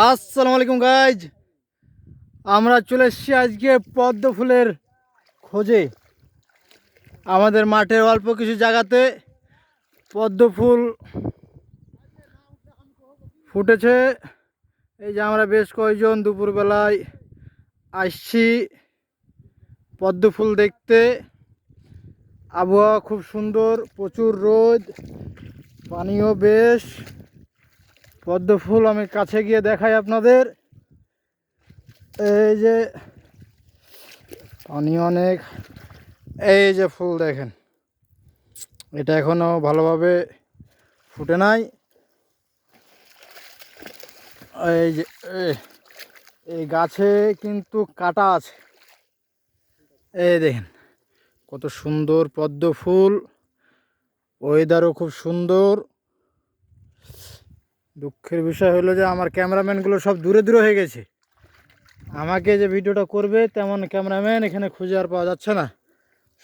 আসসালামু আলাইকুম গাইজ, আমরা চলে এসেছি আজকে পদ্ম ফুলের খোঁজে। আমাদের মাঠের অল্প কিছু জায়গাতে পদ্ম ফুল ফুটেছে। এই যে আমরা বেশ কয়েকজন দুপুরবেলায় আসছি পদ্ম ফুল দেখতে। আবহাওয়া খুব সুন্দর, প্রচুর রোদ, পানিও বেশ। পদ্ম ফুল আমি কাছে গিয়ে দেখাই আপনাদের। এই যে পানি অনেক, এই যে ফুল দেখেন, এটা এখনো ভালোভাবে ফুটে নাই। এই যে এই গাছে কিন্তু কাটা আছে। এই দেখেন কত সুন্দর পদ্ম ফুল, ওয়েদারও খুব সুন্দর। দুঃখের বিষয় হলো যে আমার ক্যামেরাম্যানগুলো সব দূরে দূরে হয়ে গেছে। আমাকে যে ভিডিওটা করবে তেমন ক্যামেরাম্যান এখানে খুঁজে আর পাওয়া যাচ্ছে না,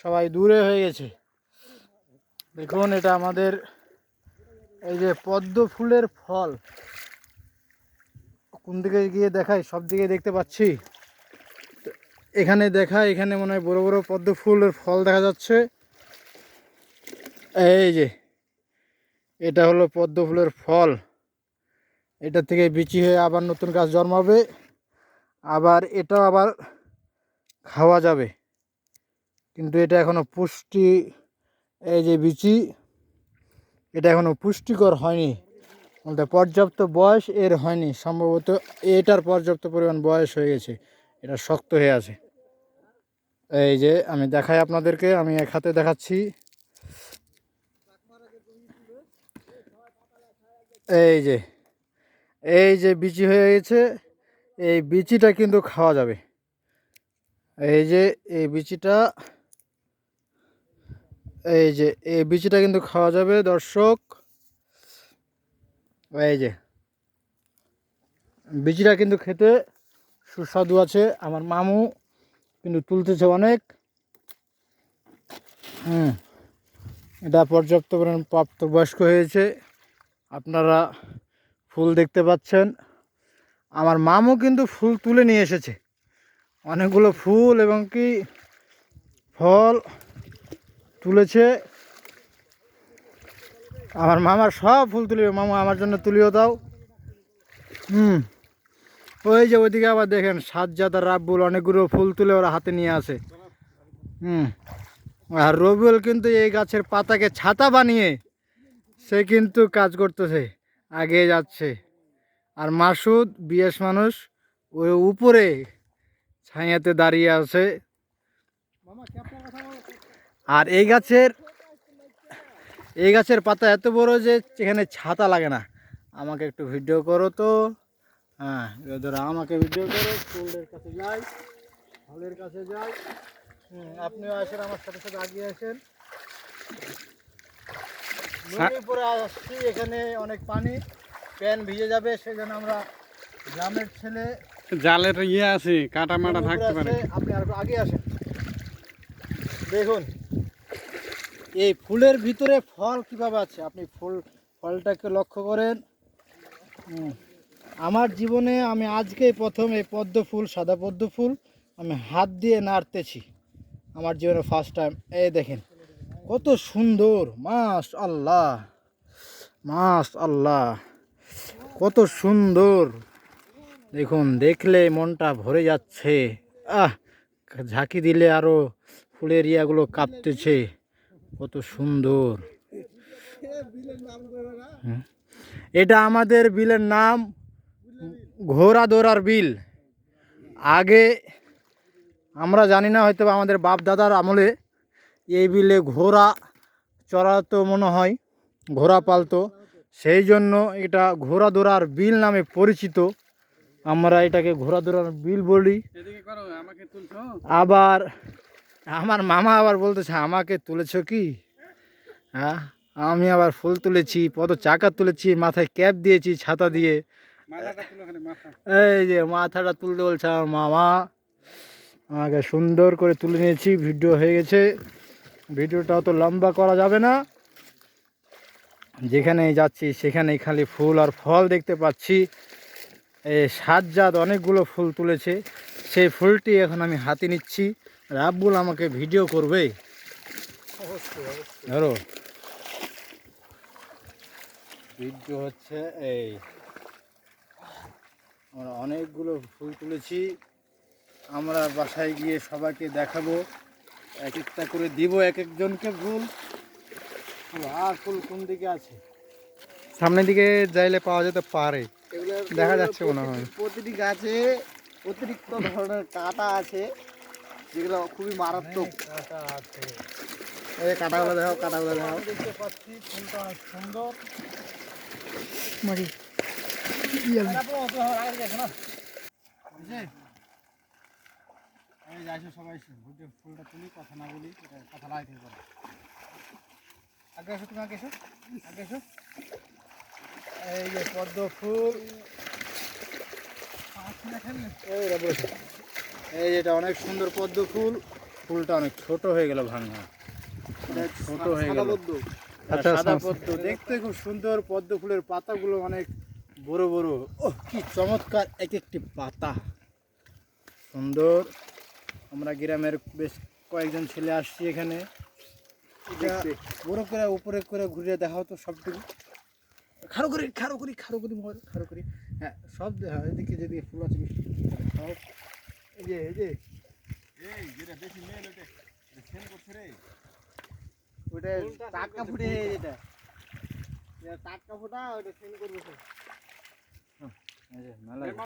সবাই দূরে হয়ে গেছে। দেখুন এটা আমাদের এই যে পদ্ম ফুলের ফল। কোন দিকে গিয়ে দেখাই, সব দিকে দেখতে পাচ্ছি। এখানে দেখায়, এখানে মনে হয় বড় বড় পদ্ম ফুলের ফল দেখা যাচ্ছে। এই যে এটা হলো পদ্ম ফুলের ফল। এটা থেকে বিচি হয়ে আবার নতুন গাছ জন্মাবে, আবার এটাও আবার খাওয়া যাবে। কিন্তু এটা এখনো পুষ্টি, এই যে বিচি, এটা এখনো পুষ্টিকর হয়নি, বলতে পর্যাপ্ত বয়স এর হয়নি। সম্ভবত এটার পর্যাপ্ত পরিমাণ বয়স হয়ে গেছে, এটা শক্ত হয়ে আছে। এই যে আমি দেখাই আপনাদেরকে, আমি এক হাতে দেখাচ্ছি। এই যে এই যে বিচি হয়ে গেছে, এই বিচিটা কিন্তু খাওয়া যাবে। এই যে এই বিচিটা, এই যে এই বিচিটা কিন্তু খাওয়া যাবে দর্শক। এই যে বিচিটা কিন্তু খেতে সুস্বাদু আছে। আমার মামু কিন্তু তুলতেছে অনেক। এটা পর্যাপ্ত পরিমাণ প্রাপ্তবয়স্ক হয়েছে। আপনারা ফুল দেখতে পাচ্ছেন। আমার মামু কিন্তু ফুল তুলে নিয়ে এসেছে, অনেকগুলো ফুল এবং কি ফল তুলেছে। আমার মামার সব ফুল তুলিও, মামা আমার জন্য তুলিও দাও। ওই যে ওইদিকে আবার দেখেন সাজ্জাদ আর রাব্বুল অনেকগুলো ফুল তুলে ওরা হাতে নিয়ে আসে। আর রবিউল কিন্তু এই গাছের পাতাকে ছাতা বানিয়ে সে কিন্তু কাজ করতেছে, আগে যাচ্ছে। আর মাসুদ বিএস মানুষ ওই উপরে ছায়াতে দাঁড়িয়ে আছে। আর এই গাছের পাতা এত বড় যে এখানে ছাতা লাগে না। আমাকে একটু ভিডিও করো তো। হ্যাঁ, ধরো আমাকে ভিডিও করো। ফুলের কাছে যাই, ফলের কাছে যাই। আপনিও আসেন, আমার সাথে সাথে আগিয়ে আসেন। নদীর উপরে আসছি, এখানে অনেক পানি, প্যান ভিজে যাবে, সেজন্য আমরা গ্রামের ছেলে, জালের ইয়ে আছে, কাটা মাটা থাকতে পারে। আপনি আর আগে আসেন। দেখুন এই ফুলের ভিতরে ফল কিভাবে আছে, আপনি ফলটাকে লক্ষ্য করেন। আমার জীবনে আমি আজকেই প্রথম এই পদ্ম ফুল, সাদা পদ্ম ফুল আমি হাত দিয়ে নাড়তেছি, আমার জীবনে ফার্স্ট টাইম। এই দেখেন কত সুন্দর, মাশাআল্লাহ মাশাআল্লাহ, কত সুন্দর। দেখুন দেখলে মনটা ভরে যাচ্ছে। ঝাঁকি দিলে আরো ফুলের ইয়াগুলো কাঁপতেছে, কত সুন্দর। এটা আমাদের বিলের নাম ঘোড়াদোরার বিল। আগে আমরা জানি না, হয়তো আমাদের বাপ দাদার আমলে এই বিলে ঘোড়া চড়াতো মনে হয়, ঘোড়া পালতো, সেই জন্য এটা ঘোড়াদোরার বিল নামে পরিচিত। আমরা এটাকে ঘোড়াদোরার বিল বলি। আবার আমার মামা আবার বলতেছে আমাকে তুলেছ কি? হ্যাঁ, আমি আবার ফুল তুলেছি, পদ চাকা তুলেছি, মাথায় ক্যাপ দিয়েছি ছাতা দিয়ে। এই যে মাথাটা তুলতে বলছে আমার মামা, আমাকে সুন্দর করে তুলে নিয়েছি। ভিডিও হয়ে গেছে, ভিডিওটা অত লম্বা করা যাবে না। যেখানেই যাচ্ছি সেখানেই খালি ফুল আর ফল দেখতে পাচ্ছি। এই সাতজাত অনেকগুলো ফুল তুলেছে, সেই ফুলটি এখন আমি হাতে নিচ্ছি। রাব্বুল আমাকে ভিডিও করবে। ধরো ভিডিও হচ্ছে। এই আমরা অনেকগুলো ফুল তুলেছি, আমরা বাসায় গিয়ে সবাইকে দেখাবো, এক একটা করে দিব এক একজনকে ফুল। আর ফুল কোন দিকে আছে? সামনের দিকে যাইলে পাওয়া যেতে পারে, এগুলো দেখা যাচ্ছে মনে হয়। প্রতিটি গাছে অতিরিক্ত ধরনের কাঁটা আছে, যেগুলো খুবই মারাত্মক কাঁটা আছে। এই কাঁটাগুলো দেখো, কাঁটাগুলো দেখো। দেখতে পাচ্ছি ফুলটা অনেক সুন্দর। এই যাইছো সবাই, ফুলটা তুলি, কথা না বলি, এটা কথা লাগাইতে পারে। আগে এসো, তুমি আগে এসো, আগে এসো। এই যে পদ্ম ফুল, এই যেটা অনেক সুন্দর পদ্ম ফুল। ফুলটা অনেক ছোট হয়ে গেল, ভাঙা ছোট হয়ে গেল। আচ্ছা, সাদা পদ্ম দেখতে খুব সুন্দর। পদ্ম ফুলের পাতাগুলো অনেক বড় বড়। ওহ, কি চমৎকার এক একটি পাতা, সুন্দর। আমরা গ্রামের বেশ কয়েকজন ছেলে আসছি এখানে। বড় করে উপরে করে ঘুরে দেখাও তো সবটুকু। খারো করি খারো করি খারো করি খারো করি। হ্যাঁ, সব হ্যাঁ, এদিকে যেদিকে ফুল আছে সব। এই যে এই যে যেটা বেশি মেল, ওটা সেল করছে রে। ওটা টাটকা ফুটে, এটা টাটকা ফুটা, ওটা সেল করবে। এই যে মেলা